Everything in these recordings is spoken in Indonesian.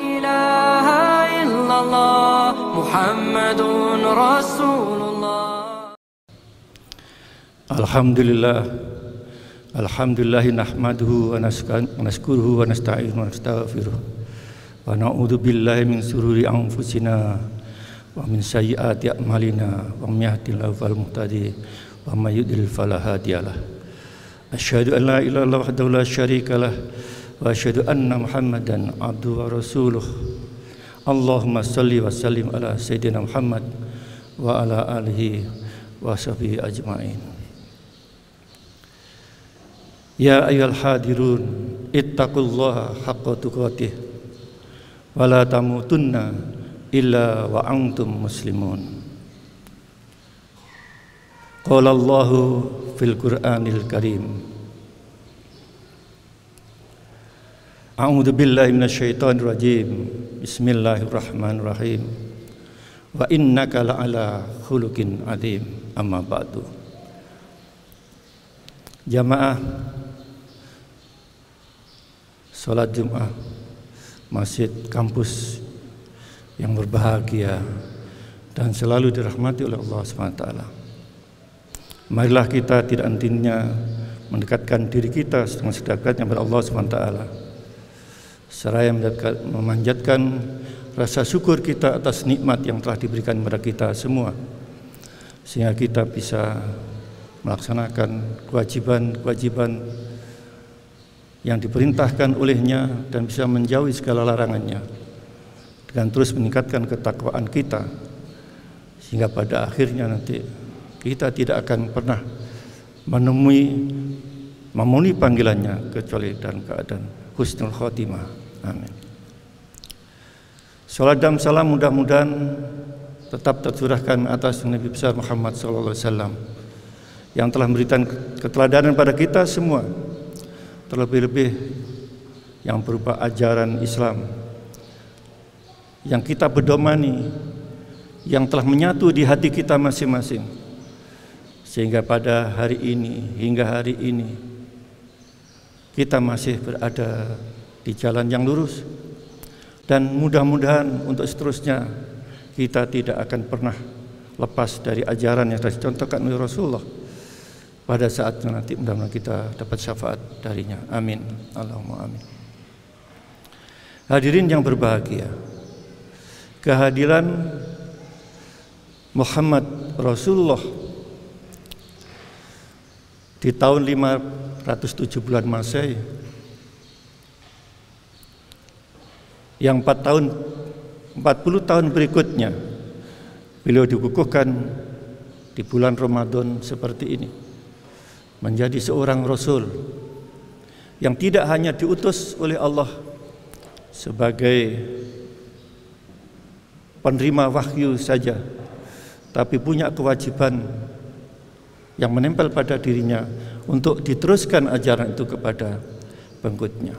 إله إلا الله محمد رسول الله. Alhamdulillah nahmaduhu wa naskuruhu wa nasta'inuhu wa nastaghfiruh wa na'udzu billahi min sururi anfusina wa min sayyiati a'malina wa may yahdihillahu fal muhtadi wa may yudlil fala hadiyalah. Asyhadu an la ilaha illallah wahdahu la syarikalah wa asyhadu anna Muhammadan abduhu wa rasuluh. Allahumma shalli wa sallim ala sayyidina Muhammad wa ala alihi wa sahbihi ajma'in. Ya ayyuhal hadirun ittaqullaha haqqa tuqatih wa la tamutunna illa wa antum muslimun. Qala Allahu fil Qur'anil Karim. A'udzu billahi minasyaitonir rajim. Bismillahirrahmanirrahim. Wa innaka la'ala khuluqin adzim. Amma ba'du. Jamaah salat Jumat Masjid Kampus yang berbahagia dan selalu dirahmati oleh Allah SWT. Marilah kita tidak hentinya mendekatkan diri kita dengan sedekatnya kepada Allah SWT, seraya memanjatkan rasa syukur kita atas nikmat yang telah diberikan kepada kita semua, sehingga kita bisa melaksanakan kewajiban-kewajiban yang diperintahkan olehnya dan bisa menjauhi segala larangannya, dengan terus meningkatkan ketakwaan kita, sehingga pada akhirnya nanti kita tidak akan pernah memenuhi panggilannya kecuali dalam keadaan husnul khotimah. Amin. Salat dan salam mudah-mudahan tetap tercurahkan atas Nabi besar Muhammad SAW yang telah memberikan keteladanan pada kita semua, terlebih-lebih yang berupa ajaran Islam yang kita berdomani, yang telah menyatu di hati kita masing-masing, sehingga pada hari ini, hingga hari ini kita masih berada di jalan yang lurus, dan mudah-mudahan untuk seterusnya kita tidak akan pernah lepas dari ajaran yang telah dicontohkan oleh Rasulullah. Pada saatnya nanti mudah-mudahan kita dapat syafaat darinya. Amin. Allahumma amin. Hadirin yang berbahagia, kehadiran Muhammad Rasulullah di tahun 570-an Masehi yang 40 tahun berikutnya beliau dikukuhkan di bulan Ramadan seperti ini, menjadi seorang Rasul yang tidak hanya diutus oleh Allah sebagai penerima wahyu saja, tapi punya kewajiban yang menempel pada dirinya untuk diteruskan ajaran itu kepada pengikutnya.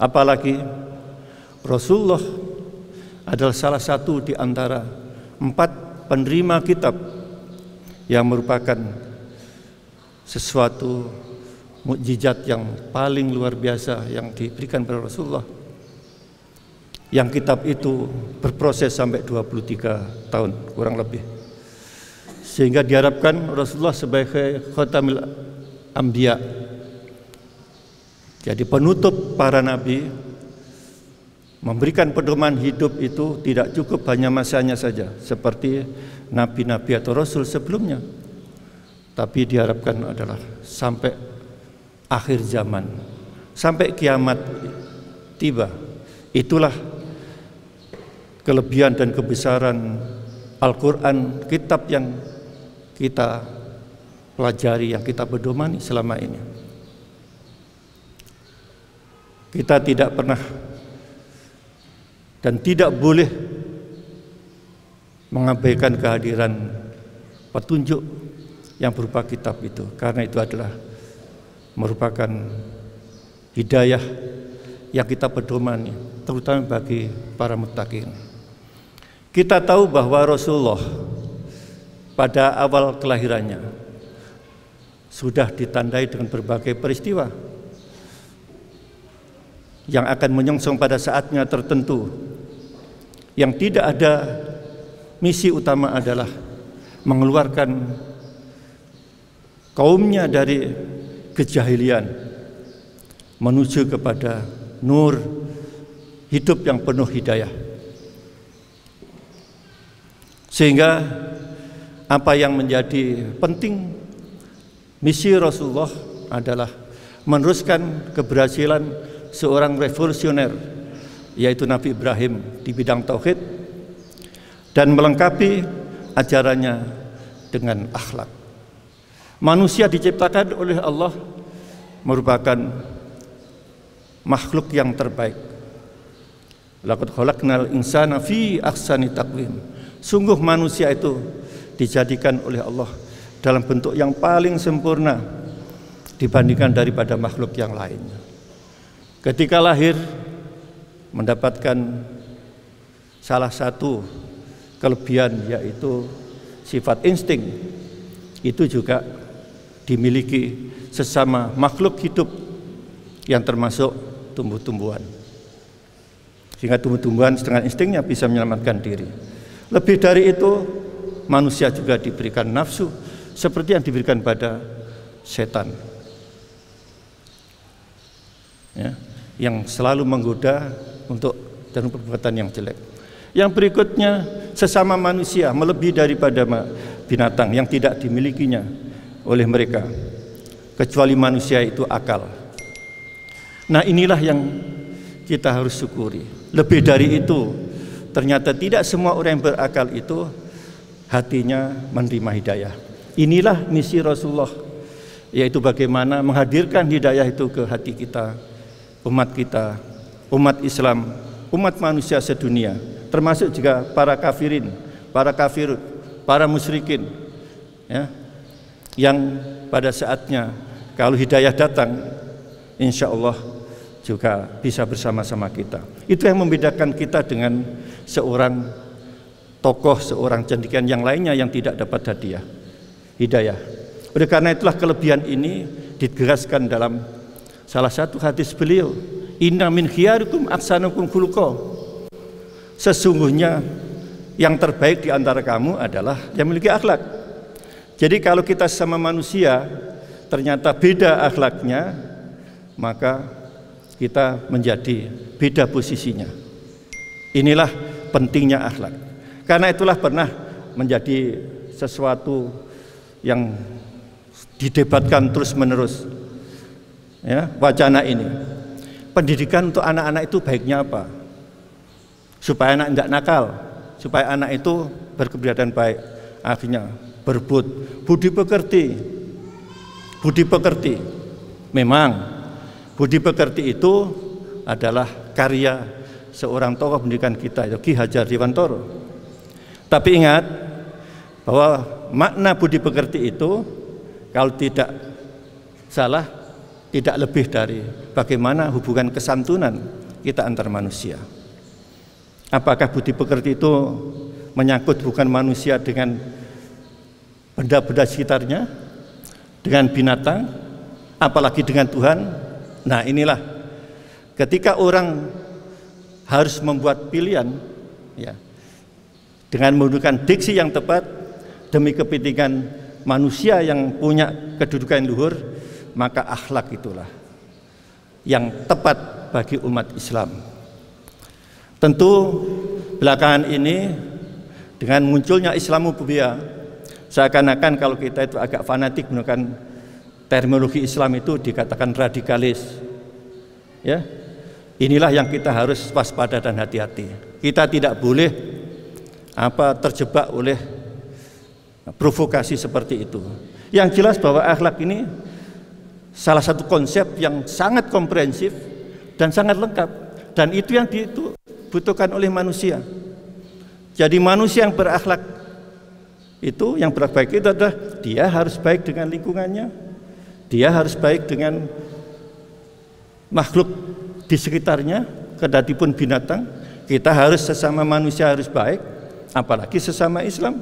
Apalagi Rasulullah adalah salah satu di antara 4 penerima kitab yang merupakan sesuatu mukjizat yang paling luar biasa yang diberikan kepada Rasulullah, yang kitab itu berproses sampai 23 tahun kurang lebih, sehingga diharapkan Rasulullah sebagai khatamil anbiya, jadi penutup para nabi, memberikan pedoman hidup itu tidak cukup hanya masanya saja seperti nabi-nabi atau rasul sebelumnya, tapi diharapkan adalah sampai akhir zaman, sampai kiamat tiba. Itulah kelebihan dan kebesaran Al-Quran, kitab yang kita pelajari, yang kita berdomani selama ini. Kita tidak pernah dan tidak boleh mengabaikan kehadiran petunjuk yang berupa kitab itu, karena itu adalah merupakan hidayah yang kita berdomani, terutama bagi para muttaqin. Kita tahu bahwa Rasulullah pada awal kelahirannya sudah ditandai dengan berbagai peristiwa, yang akan menyongsong pada saatnya tertentu, yang tidak ada misi utama adalah mengeluarkan kaumnya dari kejahilian menuju kepada nur hidup yang penuh hidayah. Sehingga apa yang menjadi penting misi Rasulullah adalah meneruskan keberhasilan seorang revolusioner, yaitu Nabi Ibrahim di bidang tauhid, dan melengkapi ajarannya dengan akhlak. Manusia diciptakan oleh Allah merupakan makhluk yang terbaik. Laqad khalaqnal insana fi ahsani taqwim. Sungguh manusia itu dijadikan oleh Allah dalam bentuk yang paling sempurna dibandingkan daripada makhluk yang lainnya. Ketika lahir mendapatkan salah satu kelebihan, yaitu sifat insting. Itu juga dimiliki sesama makhluk hidup yang termasuk tumbuh-tumbuhan. Sehingga tumbuh-tumbuhan dengan instingnya bisa menyelamatkan diri. Lebih dari itu, manusia juga diberikan nafsu seperti yang diberikan pada setan, ya, yang selalu menggoda untuk dan perbuatan yang jelek. Yang berikutnya, sesama manusia melebihi daripada binatang yang tidak dimilikinya oleh mereka, kecuali manusia itu akal. Nah, inilah yang kita harus syukuri. Lebih dari itu, ternyata tidak semua orang yang berakal itu hatinya menerima hidayah. Inilah misi Rasulullah, yaitu bagaimana menghadirkan hidayah itu ke hati kita, umat Islam, umat manusia sedunia, termasuk juga para kafirin, para kafir, para musyrikin, ya, yang pada saatnya kalau hidayah datang, insya Allah juga bisa bersama-sama kita. Itu yang membedakan kita dengan seorang tokoh, seorang cendekiawan yang lainnya yang tidak dapat hidayah. Oleh karena itulah kelebihan ini ditegaskan dalam salah satu hadis beliau, inna min khiyarikum ahsanukum khuluqa. Sesungguhnya yang terbaik di antara kamu adalah yang memiliki akhlak. Jadi kalau kita sama manusia ternyata beda akhlaknya, maka kita menjadi beda posisinya. Inilah pentingnya akhlak. Karena itulah pernah menjadi sesuatu yang didebatkan terus-menerus, ya, wacana ini. Pendidikan untuk anak-anak itu baiknya apa? Supaya anak tidak nakal, supaya anak itu berkepribadian baik. Akhirnya berebut budi pekerti. Budi pekerti. Memang budi pekerti itu adalah karya seorang tokoh pendidikan kita, Ki Hajar Dewantara. Tapi ingat bahwa makna budi pekerti itu kalau tidak salah tidak lebih dari bagaimana hubungan kesantunan kita antar manusia. Apakah budi pekerti itu menyangkut bukan manusia dengan benda-benda sekitarnya, dengan binatang, apalagi dengan Tuhan? Nah, inilah ketika orang harus membuat pilihan, ya, dengan menggunakan diksi yang tepat demi kepentingan manusia yang punya kedudukan luhur, maka akhlak itulah yang tepat bagi umat Islam. Tentu belakangan ini dengan munculnya Islamofobia, seakan-akan kalau kita itu agak fanatik menggunakan terminologi Islam itu dikatakan radikalis, ya. Inilah yang kita harus waspada dan hati-hati. Kita tidak boleh terjebak oleh provokasi seperti itu. Yang jelas bahwa akhlak ini salah satu konsep yang sangat komprehensif dan sangat lengkap, dan itu yang dibutuhkan oleh manusia. Jadi manusia yang berakhlak itu, yang berakhlak baik itu adalah dia harus baik dengan lingkungannya, dia harus baik dengan makhluk di sekitarnya, kendati pun binatang. Kita harus sesama manusia harus baik, apalagi sesama Islam.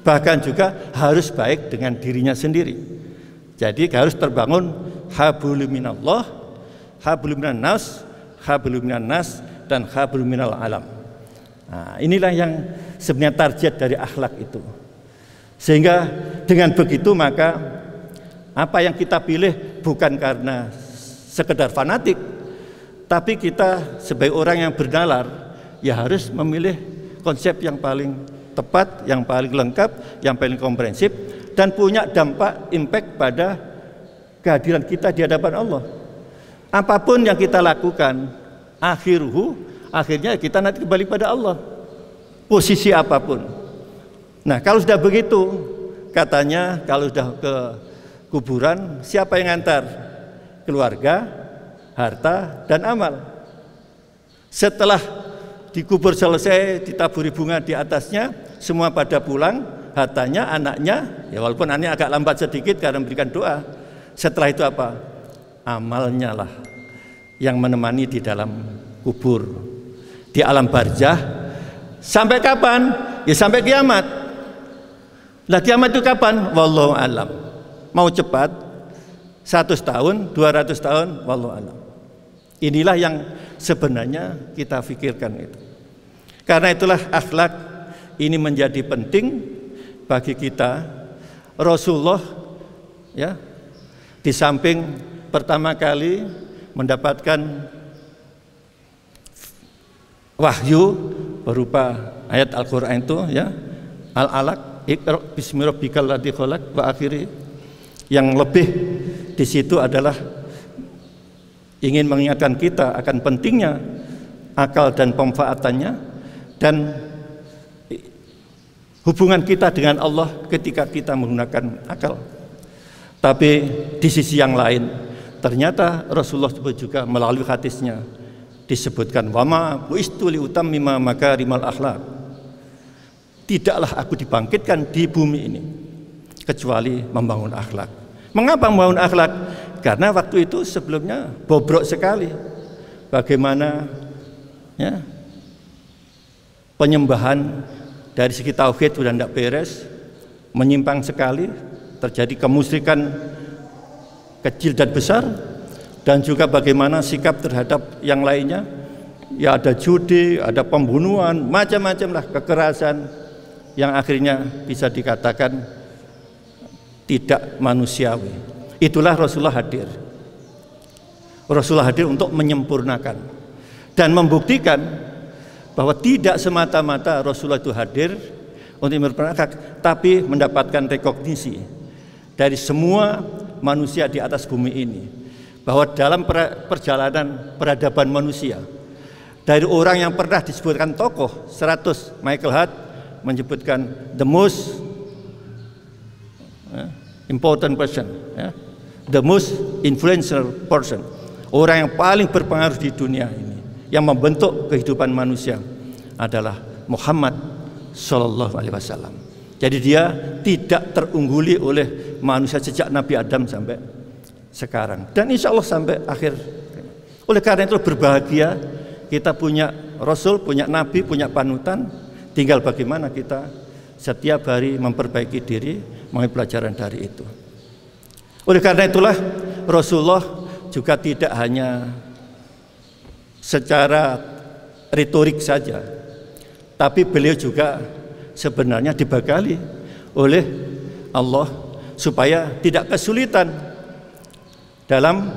Bahkan juga harus baik dengan dirinya sendiri. Jadi harus terbangun hablum minallah, hablum minan nas, hablum minan nas dan hablum minal alam. Nah, inilah yang sebenarnya target dari akhlak itu. Sehingga dengan begitu maka apa yang kita pilih bukan karena sekedar fanatik, tapi kita sebagai orang yang bernalar ya harus memilih konsep yang paling tepat, yang paling lengkap, yang paling komprehensif, dan punya dampak, impact pada kehadiran kita di hadapan Allah. Apapun yang kita lakukan, akhirnya kita nanti kembali pada Allah, posisi apapun. Nah, kalau sudah begitu, katanya kalau sudah ke kuburan, siapa yang ngantar? Keluarga, harta, dan amal. Setelah dikubur selesai, ditaburi bunga di atasnya, semua pada pulang, hartanya, anaknya, ya walaupun anaknya agak lambat sedikit karena memberikan doa. Setelah itu apa? Amalnya lah yang menemani di dalam kubur, di alam barzah. Sampai kapan? Ya sampai kiamat. Lah kiamat itu kapan? Wallahu alam. Mau cepat 100 tahun, 200 tahun, wallahu alam. Inilah yang sebenarnya kita pikirkan itu. Karena itulah akhlak ini menjadi penting bagi kita. Rasulullah ya, di samping pertama kali mendapatkan wahyu berupa ayat Al-Qur'an itu ya, Al-Alaq, Iqra bismi rabbikal ladzi khalaq wa akhiri. Yang lebih di situ adalah ingin mengingatkan kita akan pentingnya akal dan pemanfaatannya dan hubungan kita dengan Allah ketika kita menggunakan akal. Tapi di sisi yang lain, ternyata Rasulullah juga melalui hadisnya disebutkan wama buistu li utammima makarimal akhlak. Tidaklah aku dibangkitkan di bumi ini kecuali membangun akhlak. Mengapa membangun akhlak? Karena waktu itu sebelumnya bobrok sekali. Bagaimana ya, penyembahan dari segi tauhid sudah tidak beres, menyimpang sekali, terjadi kemusyrikan kecil dan besar, dan juga bagaimana sikap terhadap yang lainnya. Ya ada judi, ada pembunuhan, macam-macam lah, kekerasan yang akhirnya bisa dikatakan tidak manusiawi. Itulah Rasulullah hadir. Rasulullah hadir untuk menyempurnakan dan membuktikan bahwa tidak semata-mata Rasulullah itu hadir untuk menyempurnakan, tapi mendapatkan rekognisi dari semua manusia di atas bumi ini, bahwa dalam perjalanan peradaban manusia, dari orang yang pernah disebutkan tokoh 100, Michael Hart menyebutkan the most important person, the most influential person, orang yang paling berpengaruh di dunia ini, yang membentuk kehidupan manusia adalah Muhammad Sallallahu Alaihi Wasallam. Jadi dia tidak terungguli oleh manusia sejak Nabi Adam sampai sekarang, dan insya Allah sampai akhir. Oleh karena itu berbahagia kita punya Rasul, punya Nabi, punya panutan. Tinggal bagaimana kita setiap hari memperbaiki diri, mengambil pelajaran dari itu. Oleh karena itulah Rasulullah juga tidak hanya secara retorik saja, tapi beliau juga sebenarnya dibekali oleh Allah supaya tidak kesulitan dalam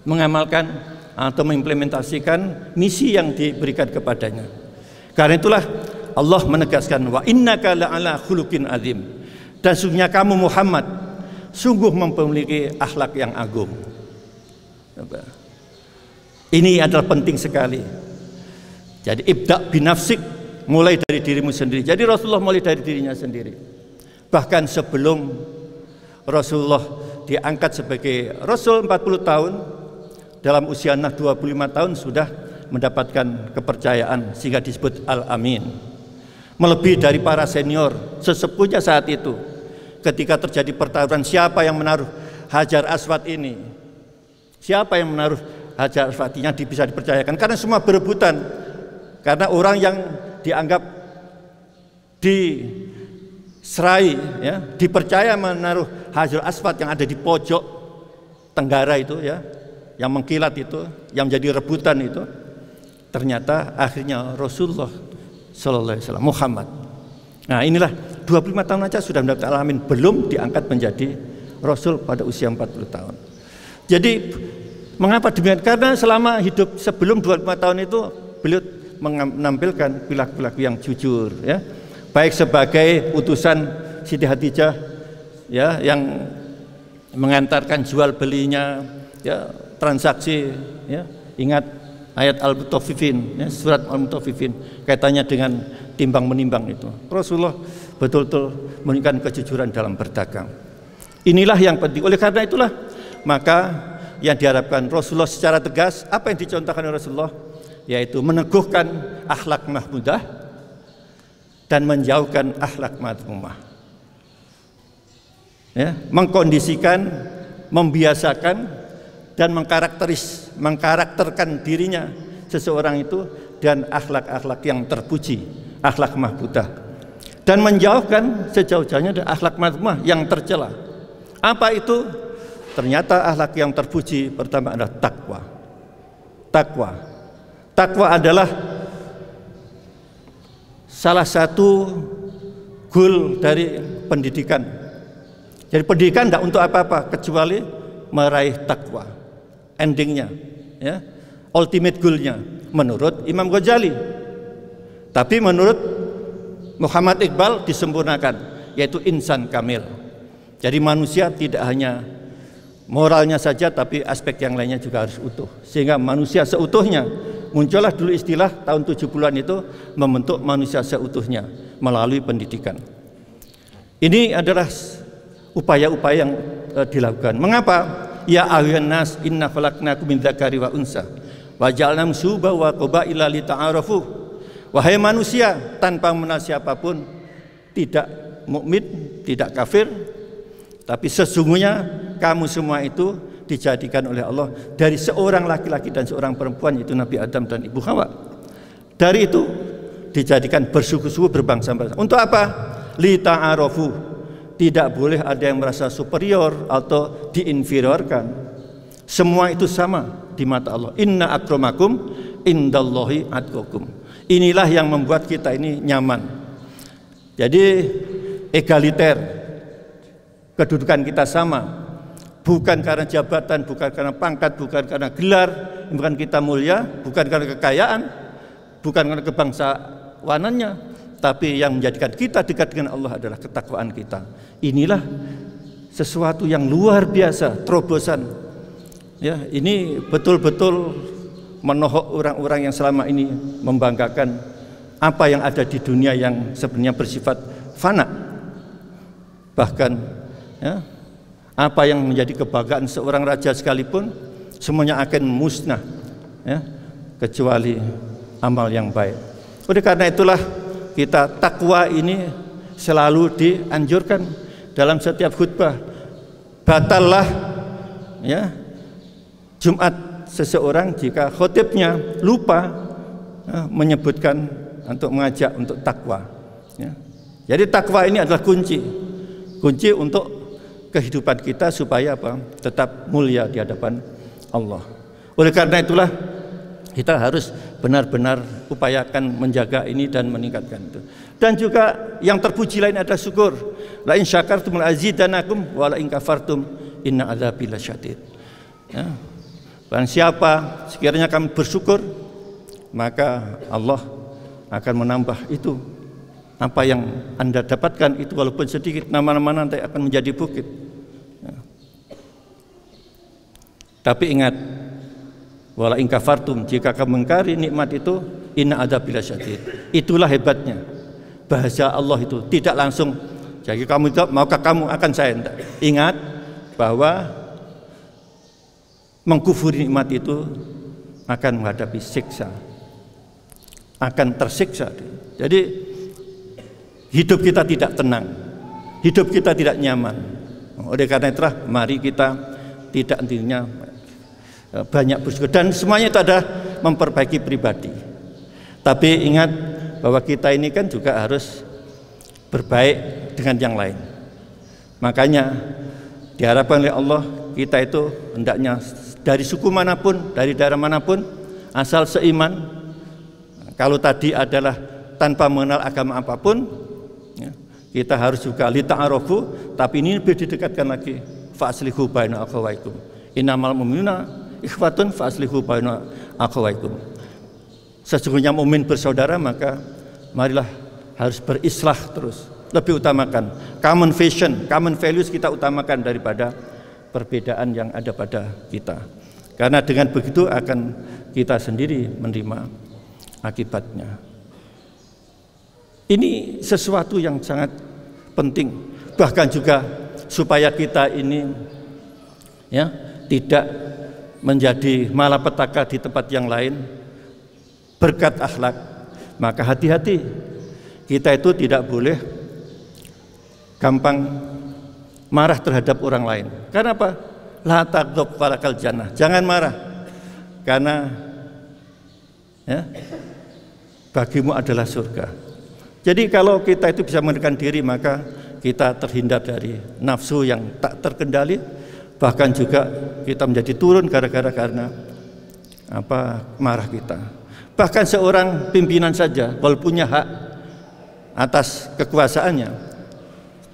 mengamalkan atau mengimplementasikan misi yang diberikan kepadanya. Karena itulah Allah menegaskan wa innaka la'ala khuluqin azim, dan sungguhnya kamu Muhammad sungguh memiliki akhlak yang agung. Ini adalah penting sekali. Jadi ibda binafsik, mulai dari dirimu sendiri. Jadi Rasulullah mulai dari dirinya sendiri. Bahkan sebelum Rasulullah diangkat sebagai Rasul 40 tahun, dalam usia 25 tahun sudah mendapatkan kepercayaan sehingga disebut Al-Amin, melebihi dari para senior sesepuhnya saat itu. Ketika terjadi pertarungan siapa yang menaruh Hajar Aswad ini, siapa yang menaruh Hajar Aswad ini, bisa dipercayakan, karena semua berebutan, karena orang yang dianggap diserai ya, dipercaya menaruh Hajar Aswad yang ada di pojok tenggara itu ya, yang mengkilat itu, yang menjadi rebutan itu, ternyata akhirnya Rasulullah Sallallahu Alaihi Wasallam, Muhammad. Nah inilah 25 tahun aja sudah mendapat alamin, belum diangkat menjadi Rasul pada usia 40 tahun. Jadi mengapa demikian? Karena selama hidup sebelum 25 tahun itu beliau menampilkan perilaku yang jujur, ya, baik sebagai utusan Siti Khadijah, ya, yang mengantarkan jual belinya, ya, transaksi, ya, ingat ayat Al-Mutaffifin, ya, surat Al-Mutaffifin, kaitannya dengan timbang menimbang itu. Rasulullah betul-betul menunjukkan kejujuran dalam berdagang. Inilah yang penting. Oleh karena itulah maka yang diharapkan Rasulullah secara tegas, apa yang dicontohkan oleh Rasulullah, yaitu meneguhkan akhlak mahmudah dan menjauhkan akhlak madmumah, ya, mengkondisikan, membiasakan dan mengkarakterkan dirinya seseorang itu dan akhlak-akhlak yang terpuji, akhlak mahmudah, dan menjauhkan sejauh-jauhnya dari akhlak madmumah yang tercela. Apa itu? Ternyata akhlak yang terpuji pertama adalah takwa. Takwa adalah salah satu goal dari pendidikan. Jadi pendidikan tidak untuk apa-apa kecuali meraih takwa. Endingnya, ya, ultimate goalnya menurut Imam Ghazali. Tapi menurut Muhammad Iqbal disempurnakan, yaitu insan kamil. Jadi manusia tidak hanya moralnya saja, tapi aspek yang lainnya juga harus utuh. Sehingga manusia seutuhnya, muncullah dulu istilah tahun 70-an itu membentuk manusia seutuhnya melalui pendidikan. Ini adalah upaya-upaya yang dilakukan. Mengapa? Ya ayyuhan nas inna khalaqnakum min dzakari wa unsa wa ja'alnakum syu'uban wa qabaila lita'arafu. Wahai manusia, tanpa mengenal siapapun, tidak mukmin, tidak kafir, tapi sesungguhnya kamu semua itu dijadikan oleh Allah dari seorang laki-laki dan seorang perempuan, yaitu Nabi Adam dan Ibu Hawa. Dari itu dijadikan bersuku-suku, berbangsa-bangsa. Untuk apa? Lita'arafu. Tidak boleh ada yang merasa superior atau diinferiorkan. Semua itu sama di mata Allah. Inna akramakum indallahi atqakum. Inilah yang membuat kita ini nyaman. Jadi egaliter, kedudukan kita sama. Bukan karena jabatan, bukan karena pangkat, bukan karena gelar, bukan kita mulia, bukan karena kekayaan, bukan karena kebangsawanannya, tapi yang menjadikan kita dekat dengan Allah adalah ketakwaan kita. Inilah sesuatu yang luar biasa, terobosan. Ya, ini betul-betul menohok orang-orang yang selama ini membanggakan apa yang ada di dunia yang sebenarnya bersifat fana. Bahkan, ya, apa yang menjadi kebanggaan seorang raja sekalipun semuanya akan musnah, ya, kecuali amal yang baik. Oleh karena itulah kita takwa ini selalu dianjurkan dalam setiap khutbah. Batallah, ya, Jumat seseorang jika khotibnya lupa, ya, menyebutkan untuk mengajak untuk takwa, ya. Jadi takwa ini adalah kunci untuk kehidupan kita supaya apa? Tetap mulia di hadapan Allah. Oleh karena itulah kita harus benar-benar upayakan menjaga ini dan meningkatkan itu. Dan juga yang terpuji lain adalah syukur. La in syakartum la azidanakum wa la in kafartum inna adzabi lasyadid. Ya. Barang siapa sekiranya kami bersyukur, maka Allah akan menambah itu. Apa yang Anda dapatkan itu walaupun sedikit, nama-nama nanti akan menjadi bukit. Ya. Tapi ingat, wala in kafartum, jika kamu mengingkari nikmat itu, inna adzabil lasyadid. Itulah hebatnya bahasa Allah itu, tidak langsung jadi kamu itu maukah kamu akan saya. Ingat bahwa mengkufuri nikmat itu akan menghadapi siksa, akan tersiksa. Jadi hidup kita tidak tenang, hidup kita tidak nyaman. Oleh karena itulah mari kita tidak intinya banyak bersyukur, dan semuanya itu adalah memperbaiki pribadi. Tapi ingat bahwa kita ini kan juga harus berbaik dengan yang lain. Makanya diharapkan oleh Allah kita itu hendaknya dari suku manapun, dari daerah manapun, asal seiman. Kalau tadi adalah tanpa mengenal agama apapun, ya, kita harus juga lita'arofu, tapi ini lebih didekatkan lagi. Fa'aslihu baina akhawaikum. Innamal mu'minuna ikhwatun fa'aslihu baina akhawaikum. Sesungguhnya mukmin bersaudara, maka marilah harus berislah terus. Lebih utamakan common vision, common values kita utamakan daripada perbedaan yang ada pada kita. Karena dengan begitu akan kita sendiri menerima akibatnya. Ini sesuatu yang sangat penting, bahkan juga supaya kita ini ya tidak menjadi malapetaka di tempat yang lain berkat akhlak. Maka hati-hati, kita itu tidak boleh gampang marah terhadap orang lain. Karena apa? La taghdab falakal jannah. Jangan marah, karena ya, bagimu adalah surga. Jadi kalau kita itu bisa mengendalikan diri, maka kita terhindar dari nafsu yang tak terkendali, bahkan juga kita menjadi turun karena marah kita. Bahkan seorang pimpinan saja, kalau punya hak atas kekuasaannya,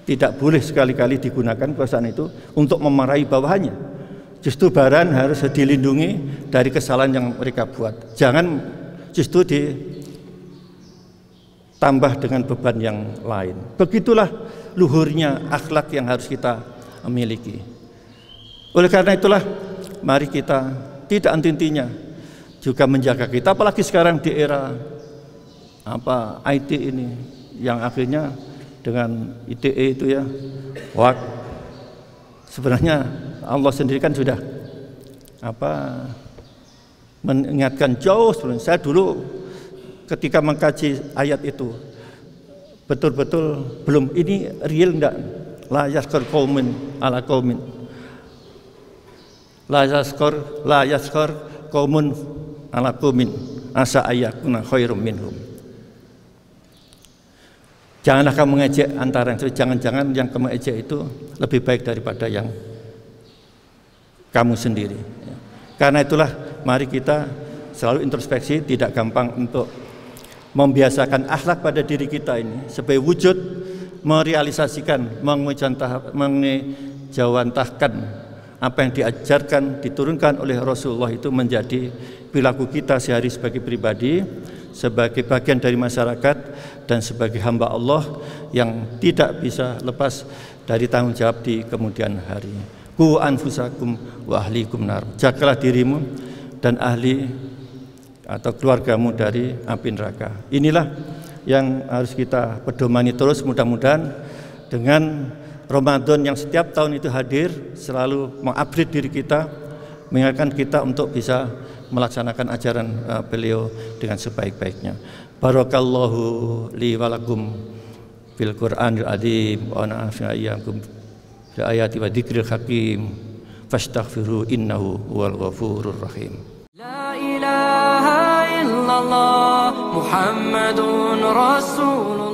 tidak boleh sekali-kali digunakan kekuasaan itu untuk memarahi bawahannya. Justru bawahan harus dilindungi dari kesalahan yang mereka buat. Jangan justru ditambah dengan beban yang lain. Begitulah luhurnya akhlak yang harus kita miliki. Oleh karena itulah, mari kita tidak henti-hentinya juga menjaga kita, apalagi sekarang di era IT ini, yang akhirnya dengan ITE itu ya, sebenarnya Allah sendiri kan sudah mengingatkan jauh sebelum saya dulu ketika mengkaji ayat itu, betul-betul belum ini real enggak, la yaskor qaumin ala qaumin, la yaskor qaumun ala qaumin asa ayyakuna khairum minhum. Janganlah kamu mengejek antara yang, jangan-jangan yang kamu ejek itu lebih baik daripada yang kamu sendiri. Karena itulah mari kita selalu introspeksi, tidak gampang untuk membiasakan akhlak pada diri kita ini sebagai wujud merealisasikan, mengejawantahkan apa yang diajarkan, diturunkan oleh Rasulullah itu menjadi perilaku kita sehari sebagai pribadi, sebagai bagian dari masyarakat, dan sebagai hamba Allah yang tidak bisa lepas dari tanggung jawab di kemudian hari. Qu anfusakum wa ahlikum nar. Jagalah dirimu dan ahli atau keluargamu dari api neraka. Inilah yang harus kita pedomani terus, mudah-mudahan dengan Ramadan yang setiap tahun itu hadir selalu mengupgrade diri kita, mengingatkan kita untuk bisa melaksanakan ajaran beliau dengan sebaik-baiknya. Barakallahu li walakum fil Qur'anil azim wa nafa'ana iyyakum bi ayati wa dzikril hakim fastaghfiru innahu huwal ghafurur rahim. La ilaha illallah Muhammadun Rasulullah.